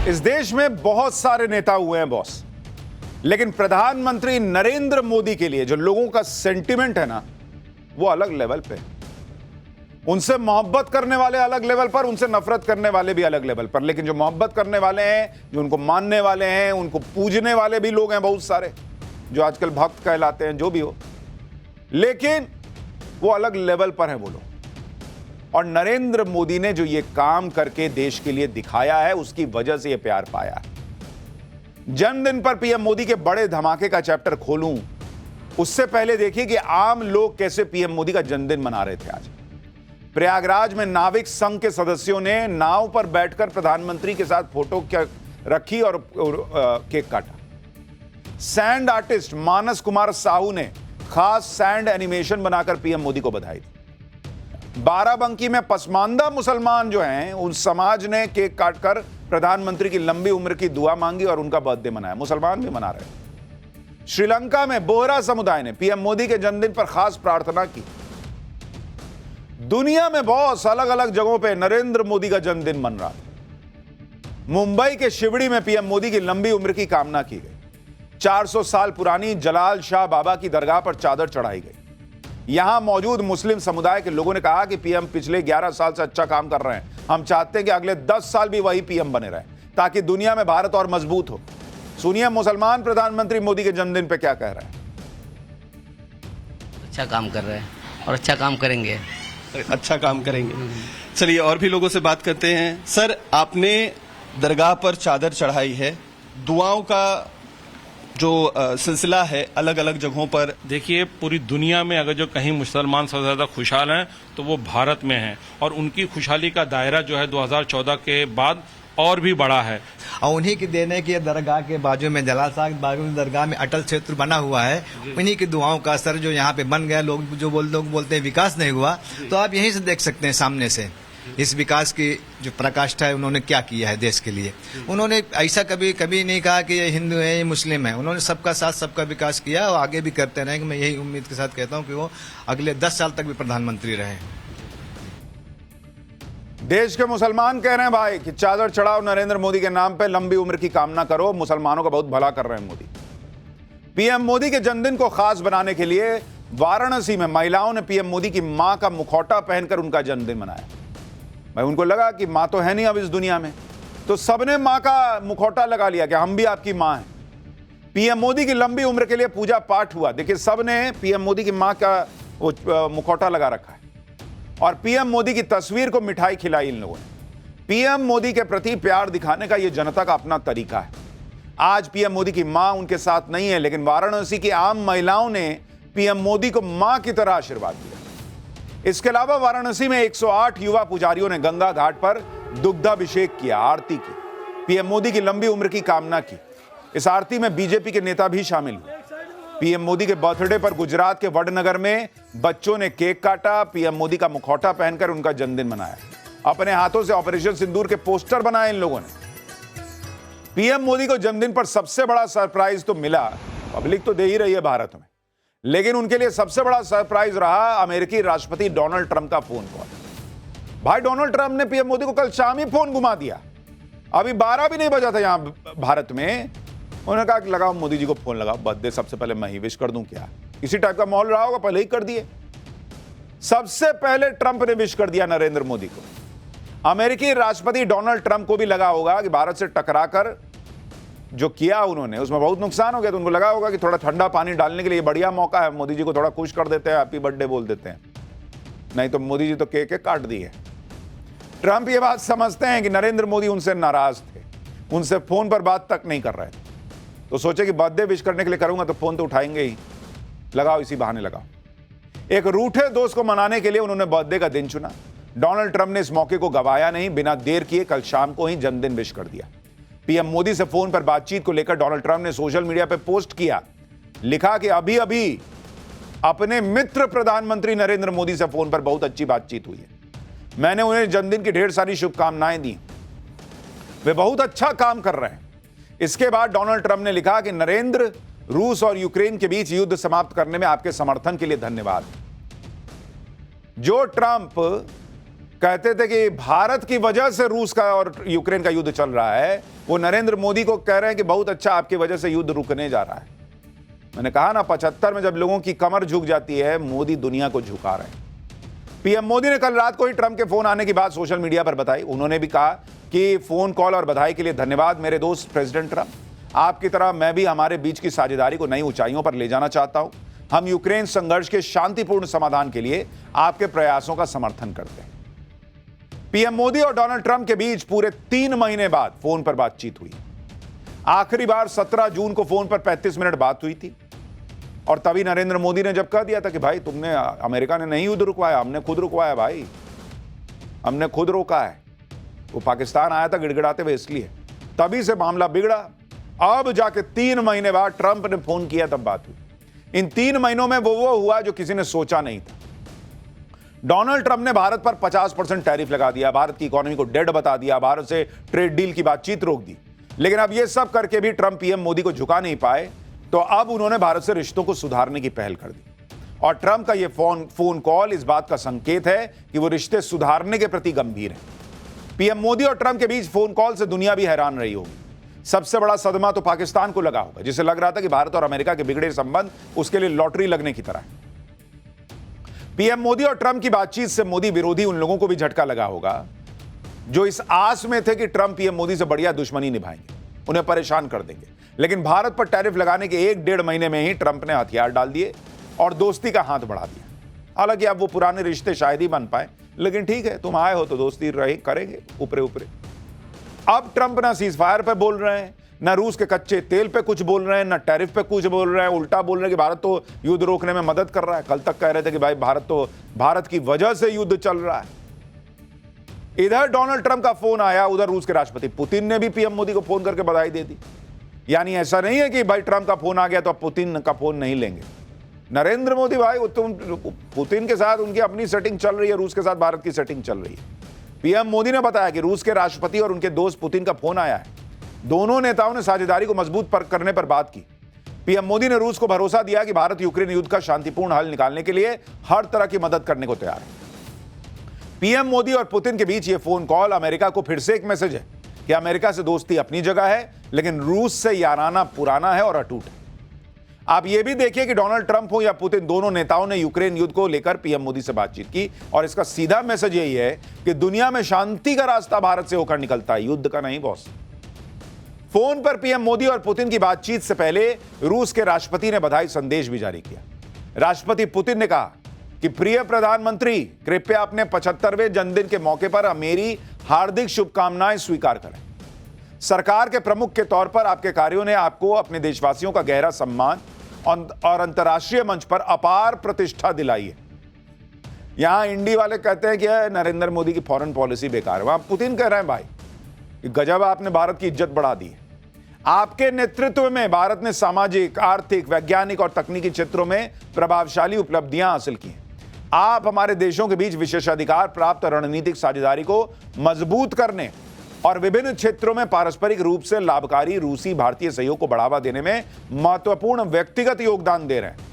इस देश में बहुत सारे नेता हुए हैं बॉस, लेकिन प्रधानमंत्री नरेंद्र मोदी के लिए जो लोगों का सेंटिमेंट है ना, वो अलग लेवल पे। उनसे मोहब्बत करने वाले अलग लेवल पर, उनसे नफरत करने वाले भी अलग लेवल पर। लेकिन जो मोहब्बत करने वाले हैं, जो उनको मानने वाले हैं, उनको पूजने वाले भी लोग हैं बहुत सारे, जो आजकल भक्त कहलाते हैं, जो भी हो, लेकिन वो अलग लेवल पर है वो लोग। और नरेंद्र मोदी ने जो ये काम करके देश के लिए दिखाया है, उसकी वजह से ये प्यार पाया है। जन्मदिन पर पीएम मोदी के बड़े धमाके का चैप्टर खोलूं उससे पहले देखिए कि आम लोग कैसे पीएम मोदी का जन्मदिन मना रहे थे। आज प्रयागराज में नाविक संघ के सदस्यों ने नाव पर बैठकर प्रधानमंत्री के साथ फोटो रखी और केक काटा। सैंड आर्टिस्ट मानस कुमार साहू ने खास सैंड एनिमेशन बनाकर पीएम मोदी को बधाई दी। बाराबंकी में पसमानदा मुसलमान जो हैं, उन समाज ने केक काटकर प्रधानमंत्री की लंबी उम्र की दुआ मांगी और उनका बर्थडे मनाया। मुसलमान भी मना रहे हैं। श्रीलंका में बोहरा समुदाय ने पीएम मोदी के जन्मदिन पर खास प्रार्थना की। दुनिया में बहुत अलग अलग जगहों पे नरेंद्र मोदी का जन्मदिन मन रहा था। मुंबई के शिवड़ी में पीएम मोदी की लंबी उम्र की कामना की गई। 400 साल पुरानी जलाल शाह बाबा की दरगाह पर चादर चढ़ाई गई। यहां मौजूद मुस्लिम समुदाय के लोगों ने कहा कि पीएम पिछले 11 साल से अच्छा काम कर रहे हैं। हम चाहते हैं कि अगले 10 साल भी वही पीएम बने रहें, ताकि दुनिया में भारत और मजबूत हो। सुनिए मुसलमान प्रधानमंत्री मोदी के जन्मदिन पे क्या कह रहे हैं। अच्छा काम कर रहे हैं और अच्छा काम करेंगे। अच्छा काम करेंगे। चलिए और भी लोगों से बात करते हैं। सर, आपने दरगाह पर चादर चढ़ाई है, दुआओं का जो सिलसिला है अलग अलग जगहों पर। देखिए, पूरी दुनिया में अगर जो कहीं मुसलमान सबसे ज्यादा खुशहाल हैं तो वो भारत में हैं, और उनकी खुशहाली का दायरा जो है 2014 के बाद और भी बड़ा है। और उन्हीं की देने की दरगाह के बाजू में जलाल साहब बाजू में दरगाह में अटल क्षेत्र बना हुआ है। उन्हीं की दुआओं का असर जो यहाँ पे बन गया। लोग जो लोग बोलते हैं विकास नहीं हुआ, तो आप यहीं से देख सकते हैं सामने से इस विकास की जो प्रकाष्ठा है उन्होंने क्या किया है देश के लिए। उन्होंने ऐसा कभी नहीं कहा कि ये हिंदू है ये मुस्लिम है। उन्होंने सबका साथ सबका विकास किया और आगे भी करते रहेंगे। मैं यही उम्मीद के साथ कहता हूँ कि वो अगले 10 साल तक भी प्रधानमंत्री रहे। देश के मुसलमान कह रहे हैं भाई कि चादर चढ़ाओ नरेंद्र मोदी के नाम पे, लंबी उम्र की कामना करो, मुसलमानों का बहुत भला कर रहे हैं मोदी। पीएम मोदी के जन्मदिन को खास बनाने के लिए वाराणसी में महिलाओं ने पीएम मोदी की मां का मुखौटा पहनकर उनका जन्मदिन मनाया। भाई उनको लगा कि मां तो है नहीं अब इस दुनिया में, तो सबने मां का मुखौटा लगा लिया कि हम भी आपकी मां हैं। पीएम मोदी की लंबी उम्र के लिए पूजा पाठ हुआ। देखिए, सबने पीएम मोदी की मां का वो मुखौटा लगा रखा है और पीएम मोदी की तस्वीर को मिठाई खिलाई इन लोगों ने। पीएम मोदी के प्रति प्यार दिखाने का यह जनता का अपना तरीका है। आज पीएम मोदी की मां उनके साथ नहीं है, लेकिन वाराणसी की आम महिलाओं ने पीएम मोदी को मां की तरह आशीर्वाद दिया। इसके अलावा वाराणसी में 108 युवा पुजारियों ने गंगा घाट पर दुग्धाभिषेक किया, आरती की, पीएम मोदी की लंबी उम्र की कामना की। इस आरती में बीजेपी के नेता भी शामिल हुए। पीएम मोदी के बर्थडे पर गुजरात के वडनगर में बच्चों ने केक काटा, पीएम मोदी का मुखौटा पहनकर उनका जन्मदिन मनाया। अपने हाथों से ऑपरेशन सिंदूर के पोस्टर बनाए इन लोगों ने। पीएम मोदी को जन्मदिन पर सबसे बड़ा सरप्राइज तो मिला, पब्लिक तो दे ही रही है भारत में, लेकिन उनके लिए सबसे बड़ा सरप्राइज रहा अमेरिकी राष्ट्रपति डोनाल्ड ट्रंप का फोन कॉल। भाई डोनाल्ड ट्रंप ने पीएम मोदी को कल शाम ही फोन घुमा दिया। अभी 12 भी नहीं बजा था यहां भारत में। उन्होंने कहा कि लगाओ मोदी जी को फोन लगाओ, बर्थडे सबसे पहले मैं ही विश कर दूं क्या। इसी टाइप का माहौल रहा होगा, पहले ही कर दिए। सबसे पहले ट्रंप ने विश कर दिया नरेंद्र मोदी को। अमेरिकी राष्ट्रपति डोनाल्ड ट्रंप को भी लगा होगा कि भारत से टकराकर जो किया उन्होंने उसमें बहुत नुकसान हो गया, तो उनको लगा होगा कि थोड़ा ठंडा पानी डालने के लिए बढ़िया मौका है, मोदी जी को थोड़ा खुश कर देते हैं, हैप्पी बर्थडे बोल देते हैं। नहीं तो मोदी जी तो केक काट दिए। ट्रंप ये बात समझते हैं कि नरेंद्र मोदी उनसे नाराज थे, उनसे फोन पर बात तक नहीं कर रहे थे, तो सोचे कि बर्थडे विश करने के लिए करूंगा तो फोन तो उठाएंगे ही, लगाओ इसी बहाने लगाओ। एक रूठे दोस्त को मनाने के लिए उन्होंने बर्थडे का दिन चुना। डोनाल्ड ट्रंप ने इस मौके को गवाया नहीं, बिना देर किए कल शाम को ही जन्मदिन विश कर दिया। पीएम मोदी से फोन पर बातचीत को लेकर डोनाल्ड ट्रंप ने सोशल मीडिया पर पोस्ट किया, लिखा कि अभी अभी अपने मित्र प्रधानमंत्री नरेंद्र मोदी से फोन पर बहुत अच्छी बातचीत हुई है। मैंने उन्हें जन्मदिन की ढेर सारी शुभकामनाएं दी, वे बहुत अच्छा काम कर रहे हैं। इसके बाद डोनाल्ड ट्रंप ने लिखा कि नरेंद्र, रूस और यूक्रेन के बीच युद्ध समाप्त करने में आपके समर्थन के लिए धन्यवाद। जो ट्रंप कहते थे कि भारत की वजह से रूस का और यूक्रेन का युद्ध चल रहा है, वो नरेंद्र मोदी को कह रहे हैं कि बहुत अच्छा, आपकी वजह से युद्ध रुकने जा रहा है। मैंने कहा ना, 75 में जब लोगों की कमर झुक जाती है, मोदी दुनिया को झुका रहे हैं। पीएम मोदी ने कल रात को ही ट्रंप के फोन आने की बात सोशल मीडिया पर बताई। उन्होंने भी कहा कि फोन कॉल और बधाई के लिए धन्यवाद मेरे दोस्त प्रेसिडेंट ट्रंप। आपकी तरह मैं भी हमारे बीच की साझेदारी को नई ऊंचाइयों पर ले जाना चाहता हूं। हम यूक्रेन संघर्ष के शांतिपूर्ण समाधान के लिए आपके प्रयासों का समर्थन करते हैं। पीएम मोदी और डोनाल्ड ट्रंप के बीच पूरे 3 महीने बाद फोन पर बातचीत हुई। आखिरी बार 17 जून को फोन पर 35 मिनट बात हुई थी और तभी नरेंद्र मोदी ने जब कह दिया था कि भाई तुमने, अमेरिका ने नहीं युद्ध रुकवाया, हमने खुद रुकवाया भाई, हमने खुद रोका है। वो पाकिस्तान आया था गिड़गिड़ाते हुए, इसलिए तभी से मामला बिगड़ा। अब जाके 3 महीने बाद ट्रंप ने फोन किया, तब बात हुई। इन 3 महीनों में वो हुआ जो किसी ने सोचा नहीं था। डोनाल्ड ट्रंप ने भारत पर 50% टैरिफ लगा दिया, भारत की इकोनॉमी को डेड बता दिया, भारत से ट्रेड डील की बातचीत रोक दी। लेकिन अब ये सब करके भी ट्रंप पीएम मोदी को झुका नहीं पाए, तो अब उन्होंने भारत से रिश्तों को सुधारने की पहल कर दी। और ट्रंप का यह फोन कॉल इस बात का संकेत है कि वो रिश्ते सुधारने के प्रति गंभीर हैं। पीएम मोदी और ट्रंप के बीच फोन कॉल से दुनिया भी हैरान रही होगी। सबसे बड़ा सदमा तो पाकिस्तान को लगा होगा, जिसे लग रहा था कि भारत और अमेरिका के बिगड़े संबंध उसके लिए लॉटरी लगने की तरह है। पीएम मोदी और ट्रंप की बातचीत से मोदी विरोधी उन लोगों को भी झटका लगा होगा जो इस आस में थे कि ट्रंप पीएम मोदी से बढ़िया दुश्मनी निभाएंगे, उन्हें परेशान कर देंगे। लेकिन भारत पर टैरिफ लगाने के 1-1.5 महीने में ही ट्रंप ने हथियार डाल दिए और दोस्ती का हाथ बढ़ा दिया। हालांकि अब वो पुराने रिश्ते शायद ही बन पाए, लेकिन ठीक है, तुम आए हो तो दोस्ती रहे करेंगे ऊपरे ऊपरे। अब ट्रंप ना सीजफायर पे बोल रहे हैं, ना रूस के कच्चे तेल पे कुछ बोल रहे हैं, ना टैरिफ पे कुछ बोल रहे हैं। उल्टा बोल रहे हैं कि भारत तो युद्ध रोकने में मदद कर रहा है। कल तक कह रहे थे कि भाई भारत की वजह से युद्ध चल रहा है। इधर डोनाल्ड ट्रंप का फोन आया, उधर रूस के राष्ट्रपति पुतिन ने भी पीएम मोदी को फोन करके बधाई दे दी। यानी ऐसा नहीं है कि भाई ट्रंप का फोन आ गया तो अब पुतिन का फोन नहीं लेंगे। नरेंद्र मोदी भाई, पुतिन के साथ उनकी अपनी सेटिंग चल रही है, रूस के साथ भारत की सेटिंग चल रही है। पीएम मोदी ने बताया कि रूस के राष्ट्रपति और उनके दोस्त पुतिन का फोन आया है। दोनों नेताओं ने साझेदारी को मजबूत करने पर बात की। पीएम मोदी ने रूस को भरोसा दिया कि भारत यूक्रेन युद्ध का शांतिपूर्ण हल निकालने के लिए हर तरह की मदद करने को तैयार है। पीएम मोदी और पुतिन के बीच यह फोन कॉल अमेरिका को फिर से एक मैसेज है कि अमेरिका से दोस्ती अपनी जगह है, लेकिन रूस से याराना पुराना है और अटूट है। आप यह भी देखिए कि डोनाल्ड ट्रंप हो या पुतिन, दोनों नेताओं ने यूक्रेन युद्ध को लेकर पीएम मोदी से बातचीत की और इसका सीधा मैसेज यही है कि दुनिया में शांति का रास्ता भारत से होकर निकलता है, युद्ध का नहीं बॉस। फोन पर पीएम मोदी और पुतिन की बातचीत से पहले रूस के राष्ट्रपति ने बधाई संदेश भी जारी किया। राष्ट्रपति पुतिन ने कहा कि प्रिय प्रधानमंत्री, कृपया अपने 75वें जन्मदिन के मौके पर मेरी हार्दिक शुभकामनाएं स्वीकार करें। सरकार के प्रमुख के तौर पर आपके कार्यों ने आपको अपने देशवासियों का गहरा सम्मान और अंतर्राष्ट्रीय मंच पर अपार प्रतिष्ठा दिलाई है। यहां इंडी वाले कहते हैं कि नरेंद्र मोदी की फॉरेन पॉलिसी बेकार है, वहां पुतिन कह रहे हैं भाई कि गजब आपने भारत की इज्जत बढ़ा दी है। आपके नेतृत्व में भारत ने सामाजिक, आर्थिक, वैज्ञानिक और तकनीकी क्षेत्रों में प्रभावशाली उपलब्धियां हासिल की हैं। आप हमारे देशों के बीच विशेषाधिकार प्राप्त रणनीतिक साझेदारी को मजबूत करने और विभिन्न क्षेत्रों में पारस्परिक रूप से लाभकारी रूसी भारतीय सहयोग को बढ़ावा देने में महत्वपूर्ण व्यक्तिगत योगदान दे रहे हैं।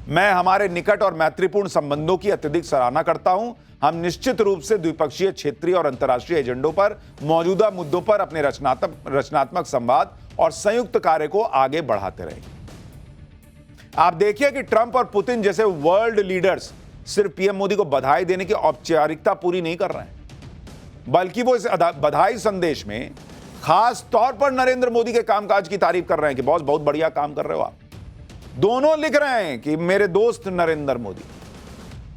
मैं हमारे निकट और मैत्रीपूर्ण संबंधों की अत्यधिक सराहना करता हूं। हम निश्चित रूप से द्विपक्षीय, क्षेत्रीय और अंतर्राष्ट्रीय एजेंडों पर मौजूदा मुद्दों पर अपने रचनात्मक संवाद और संयुक्त कार्य को आगे बढ़ाते रहेंगे। आप देखिए कि ट्रंप और पुतिन जैसे वर्ल्ड लीडर्स सिर्फ पीएम मोदी को बधाई देने की औपचारिकता पूरी नहीं कर रहे हैं, बल्कि वो इस बधाई संदेश में खास तौर पर नरेंद्र मोदी के कामकाज की तारीफ कर रहे हैं कि बॉस बहुत बढ़िया काम कर रहे हो आप। दोनों लिख रहे हैं कि मेरे दोस्त नरेंद्र मोदी।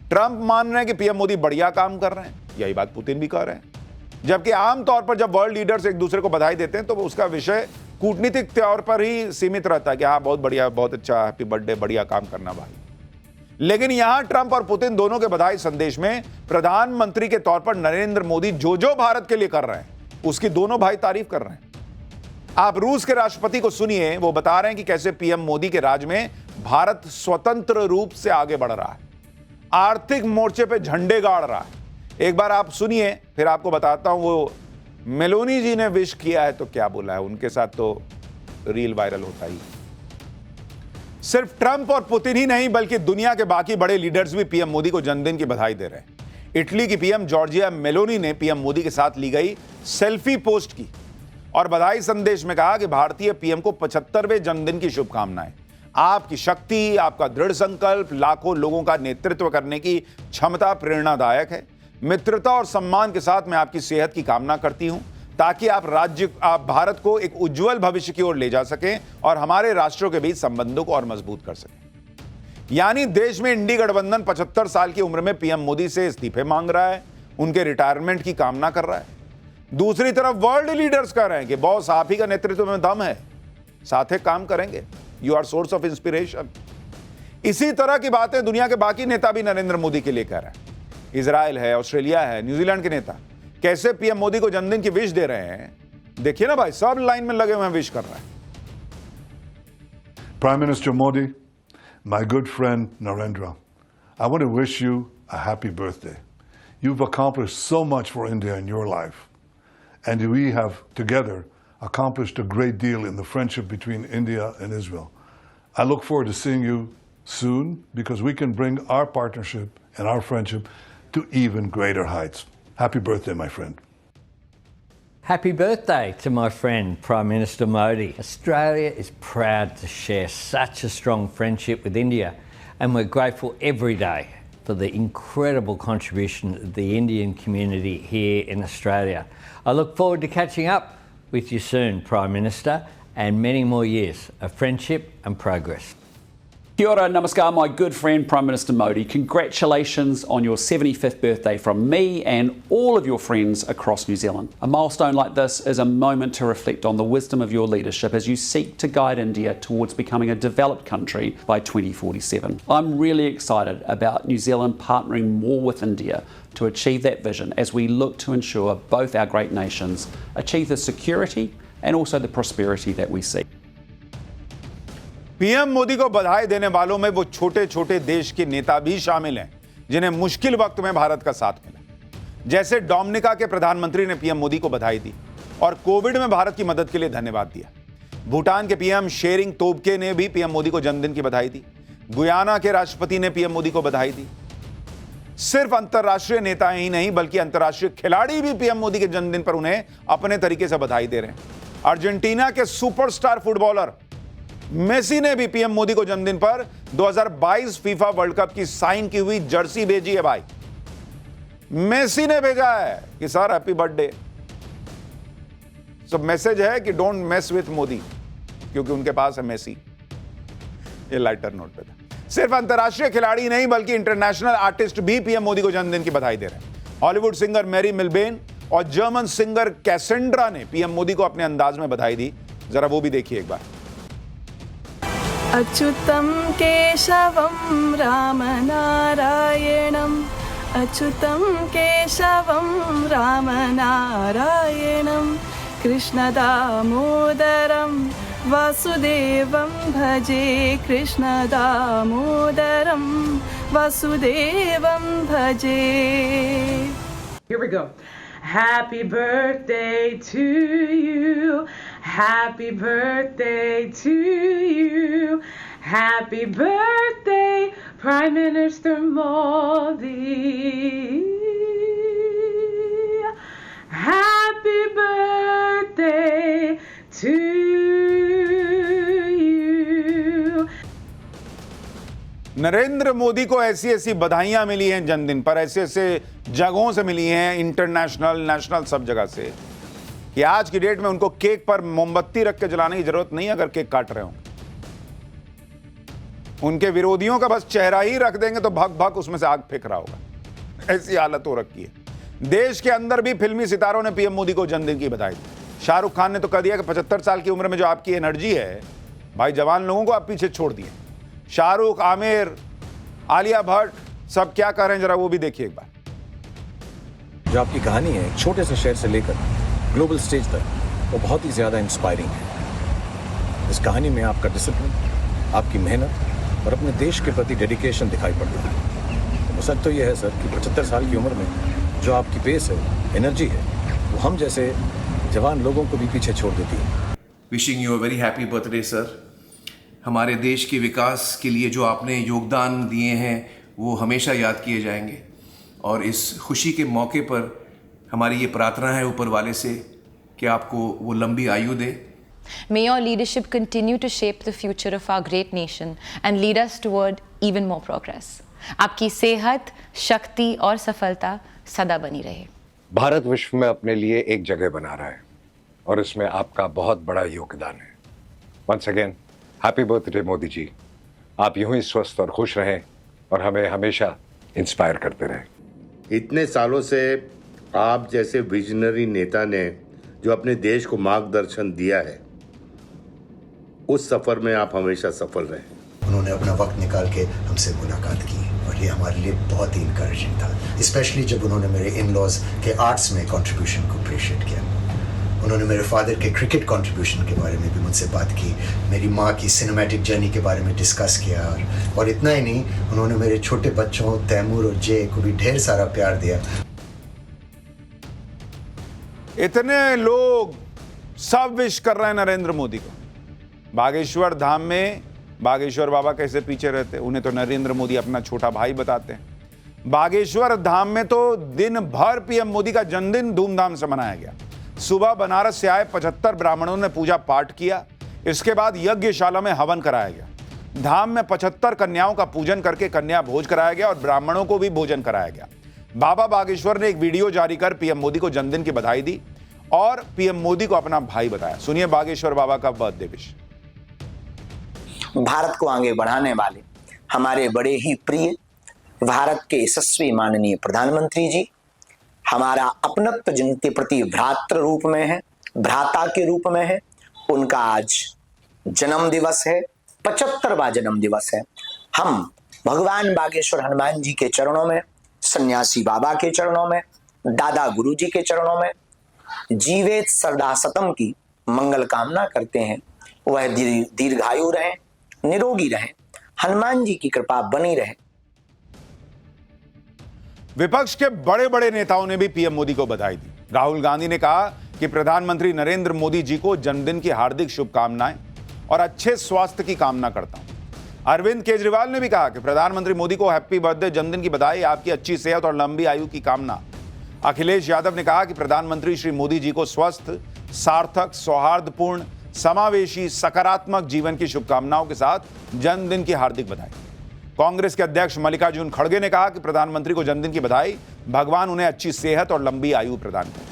ट्रंप मान रहे हैं कि पीएम मोदी बढ़िया काम कर रहे हैं, यही बात पुतिन भी कह रहे हैं। जबकि आमतौर पर जब वर्ल्ड लीडर्स एक दूसरे को बधाई देते हैं तो उसका विषय कूटनीतिक तौर पर ही सीमित रहता है कि हाँ बहुत बढ़िया, बहुत अच्छा, हैप्पी बर्थडे, बढ़िया काम करना भाई। लेकिन यहां ट्रंप और पुतिन दोनों के बधाई संदेश में प्रधानमंत्री के तौर पर नरेंद्र मोदी जो भारत के लिए कर रहे हैं उसकी दोनों भाई तारीफ कर रहे हैं। आप रूस के राष्ट्रपति को सुनिए, वो बता रहे हैं कि कैसे पीएम मोदी के राज में भारत स्वतंत्र रूप से आगे बढ़ रहा है, आर्थिक मोर्चे पे झंडे गाड़ रहा है। एक बार आप सुनिए, फिर आपको बताता हूं वो मेलोनी जी ने विश किया है तो क्या बोला है। उनके साथ तो रील वायरल होता ही। सिर्फ ट्रंप और पुतिन ही नहीं बल्कि दुनिया के बाकी बड़े लीडर्स भी पीएम मोदी को जन्मदिन की बधाई दे रहे हैं। इटली की पीएम जॉर्जिया मेलोनी ने पीएम मोदी के साथ ली गई सेल्फी पोस्ट की। और बधाई संदेश में कहा कि भारतीय पीएम को 75वें जन्मदिन की शुभकामनाएं। आपकी शक्ति, आपका दृढ़ संकल्प, लाखों लोगों का नेतृत्व करने की क्षमता प्रेरणादायक है। मित्रता और सम्मान के साथ मैं आपकी सेहत की कामना करती हूं ताकि आप भारत को एक उज्जवल भविष्य की ओर ले जा सकें और हमारे राष्ट्रों के बीच संबंधों को और मजबूत कर सकें। यानी देश में इंडी गठबंधन 75 साल की उम्र में पीएम मोदी से इस्तीफे मांग रहा है, उनके रिटायरमेंट की कामना कर रहा है। दूसरी तरफ वर्ल्ड लीडर्स कह रहे हैं कि बॉस आप ही का नेतृत्व में दम है, साथ ही काम करेंगे, you are source of inspiration. इसी तरह की बातें दुनिया के बाकी नेता भी नरेंद्र मोदी के लिए कह रहे हैं। इजराइल है, ऑस्ट्रेलिया है, न्यूजीलैंड के नेता कैसे पीएम मोदी को जन्मदिन की विश दे रहे हैं। देखिए ना भाई, सब लाइन में लगे हुए हैं, विश कर रहे हैं। Prime Minister Modi, my good friend Narendra, I want to wish you a happy birthday. You've accomplished so much for India in your life. And we have together accomplished a great deal in the friendship between India and Israel. I look forward to seeing you soon because we can bring our partnership and our friendship to even greater heights. Happy birthday, my friend. Happy birthday to my friend Prime Minister Modi. Australia is proud to share such a strong friendship with India, and we're grateful every day for the incredible contribution of the Indian community here in Australia. I look forward to catching up with you soon, Prime Minister, and many more years of friendship and progress. Kia ora, namaskar, my good friend Prime Minister Modi. Congratulations on your 75th birthday from me and all of your friends across New Zealand. A milestone like this is a moment to reflect on the wisdom of your leadership as you seek to guide India towards becoming a developed country by 2047. I'm really excited about New Zealand partnering more with India to achieve that vision as we look to ensure both our great nations achieve the security and also the prosperity that we seek. PM Modi को बधाई देने वालों में वो छोटे छोटे देश के नेता भी शामिल हैं जिन्हें मुश्किल वक्त में भारत का साथ मिला। जैसे डोमिनिका के प्रधानमंत्री ने पीएम मोदी को बधाई दी और कोविड में भारत की मदद के लिए धन्यवाद दिया। भूटान के पीएम शेरिंग तोब्गे ने भी पीएम मोदी को जन्मदिन की बधाई दी। गुयाना के राष्ट्रपति ने पीएम मोदी को बधाई दी। सिर्फ अंतर्राष्ट्रीय नेता ही नहीं बल्कि अंतर्राष्ट्रीय खिलाड़ी भी पीएम मोदी के जन्मदिन पर उन्हें अपने तरीके से बधाई दे रहे हैं। अर्जेंटीना के सुपरस्टार फुटबॉलर मेसी ने भी पीएम मोदी को जन्मदिन पर 2022 फीफा वर्ल्ड कप की साइन की हुई जर्सी भेजी है। भाई मेसी ने भेजा है कि सर हैप्पी बर्थडे। सब मैसेज है कि डोंट मेस विथ मोदी, क्योंकि उनके पास है मेसी। ये लाइटर नोट पे था। सिर्फ अंतर्राष्ट्रीय खिलाड़ी नहीं बल्कि इंटरनेशनल आर्टिस्ट भी पीएम मोदी को जन्मदिन की बधाई दे रहे हैं। हॉलीवुड सिंगर मैरी मिलबेन और जर्मन सिंगर कैसेंड्रा ने पीएम मोदी को अपने अंदाज में बधाई दी। जरा वो भी देखिए एक बार। अच्युतं केशवं रामनारायणम् अच्युतं केशवं रामनारायणं कृष्णदामोदरं वासुदेवं भजे कृष्णदामोदरं वासुदेवं भजे। Here we go. Happy birthday to you. Happy birthday to you. Happy birthday, Prime Minister Modi. Happy birthday to you. Narendra Modi को ऐसी ऐसी बधाइयां मिली हैं जन्मदिन पर, ऐसे ऐसे जगहों से मिली हैं, इंटरनेशनल, नेशनल, सब जगह से, कि आज की डेट में उनको केक पर मोमबत्ती रख के जलाने की जरूरत नहीं अगर केक काट रहे हो। उनके विरोधियों का बस चेहरा ही रख देंगे तो भग भग उसमें से आग फेंक रहा होगा। ऐसी हालत हो रखी है। देश के अंदर भी फिल्मी सितारों ने पीएम मोदी को जन्मदिन की बधाई दी। शाहरुख खान ने तो कह दिया कि 75 साल की उम्र में जो आपकी एनर्जी है भाई, जवान लोगों को आप पीछे छोड़ दिए। शाहरुख, आमिर, आलिया भट्ट सब क्या कह रहे हैं, जरा वो भी देखिए एक बार। जो आपकी कहानी है छोटे से शहर से लेकर ग्लोबल स्टेज तक, वो बहुत ही ज़्यादा इंस्पायरिंग है। इस कहानी में आपका डिसिप्लिन, आपकी मेहनत और अपने देश के प्रति डेडिकेशन दिखाई पड़ता है। तो सच तो ये है सर कि 75 साल की उम्र में जो आपकी पेस है, एनर्जी है, वो हम जैसे जवान लोगों को भी पीछे छोड़ देती है। Wishing you a very happy birthday sir. हमारे देश के विकास के लिए जो आपने योगदान दिए हैं वो हमेशा याद किए जाएंगे, और इस खुशी के मौके पर हमारी ये प्रार्थना है ऊपर वाले से कि आपको वो लंबी आयु दे। May your leadership continue to shape the future of our great nation and lead us toward even more progress. आपकी सेहत, शक्ति और सफलता सदा बनी रहे। भारत विश्व में अपने लिए एक जगह बना रहा है और इसमें आपका बहुत बड़ा योगदान है। Once again happy birthday Modi ji. आप यूं ही स्वस्थ और खुश रहें और हमें हमेशा इंस्पायर करते रहें। इतने सालों से आप जैसे विजनरी नेता ने जो अपने देश को मार्गदर्शन दिया है, उस सफर में आप हमेशा सफल रहे। उन्होंने अपना वक्त निकाल के हमसे मुलाकात की और ये हमारे लिए बहुत ही इंकरेजिंग था, स्पेशली जब उन्होंने मेरे इन लॉज के आर्ट्स में कंट्रीब्यूशन को अप्रिशिएट किया। उन्होंने मेरे फादर के क्रिकेट कंट्रीब्यूशन के बारे में भी मुझसे बात की, मेरी माँ की सिनेमैटिक जर्नी के बारे में डिस्कस किया और इतना ही नहीं, उन्होंने मेरे छोटे बच्चों तैमूर और जय को भी ढेर सारा प्यार दिया। इतने लोग सब विश कर रहे हैं नरेंद्र मोदी को। बागेश्वर धाम में बागेश्वर बाबा कैसे पीछे रहते, उन्हें तो नरेंद्र मोदी अपना छोटा भाई बताते हैं। बागेश्वर धाम में तो दिन भर पीएम मोदी का जन्मदिन धूमधाम से मनाया गया। सुबह बनारस से आए 75 ब्राह्मणों ने पूजा पाठ किया। इसके बाद यज्ञशाला में हवन कराया गया। धाम में 75 कन्याओं का पूजन करके कन्या भोज कराया गया और ब्राह्मणों को भी भोजन कराया गया। बाबा बागेश्वर ने एक वीडियो जारी कर पीएम मोदी को जन्मदिन की बधाई दी और पीएम मोदी को अपना भाई बताया। सुनिए बागेश्वर बाबा का बर्थडे विश। भारत को आगे बढ़ाने वाले हमारे बड़े ही प्रिय भारत के यशस्वी माननीय प्रधानमंत्री जी, हमारा अपनत्व जिनके प्रति भ्रातृ रूप में है, भ्राता के रूप में है, उनका आज जन्म दिवस है, 75वां जन्म दिवस है। हम भगवान बागेश्वर हनुमान जी के चरणों में, सन्यासी बाबा के चरणों में, दादा गुरु जी के चरणों में जीवेत सरदा सतम की मंगल कामना करते हैं। वह दीर्घायु रहे, निरोगी रहे, हनुमान जी की कृपा बनी रहे। विपक्ष के बड़े बड़े नेताओं ने भी पीएम मोदी को बधाई दी। राहुल गांधी ने कहा कि प्रधानमंत्री नरेंद्र मोदी जी को जन्मदिन की हार्दिक शुभकामनाएं और अच्छे स्वास्थ्य की कामना करता हूं। अरविंद केजरीवाल ने भी कहा कि प्रधानमंत्री मोदी को हैप्पी बर्थडे, जन्मदिन की बधाई, आपकी अच्छी सेहत और लंबी आयु की कामना। अखिलेश यादव ने कहा कि प्रधानमंत्री श्री मोदी जी को स्वस्थ, सार्थक, सौहार्दपूर्ण, समावेशी, सकारात्मक जीवन की शुभकामनाओं के साथ जन्मदिन की हार्दिक बधाई। कांग्रेस के अध्यक्ष मल्लिकार्जुन खड़गे ने कहा कि प्रधानमंत्री को जन्मदिन की बधाई, भगवान उन्हें अच्छी सेहत और लंबी आयु प्रदान करे।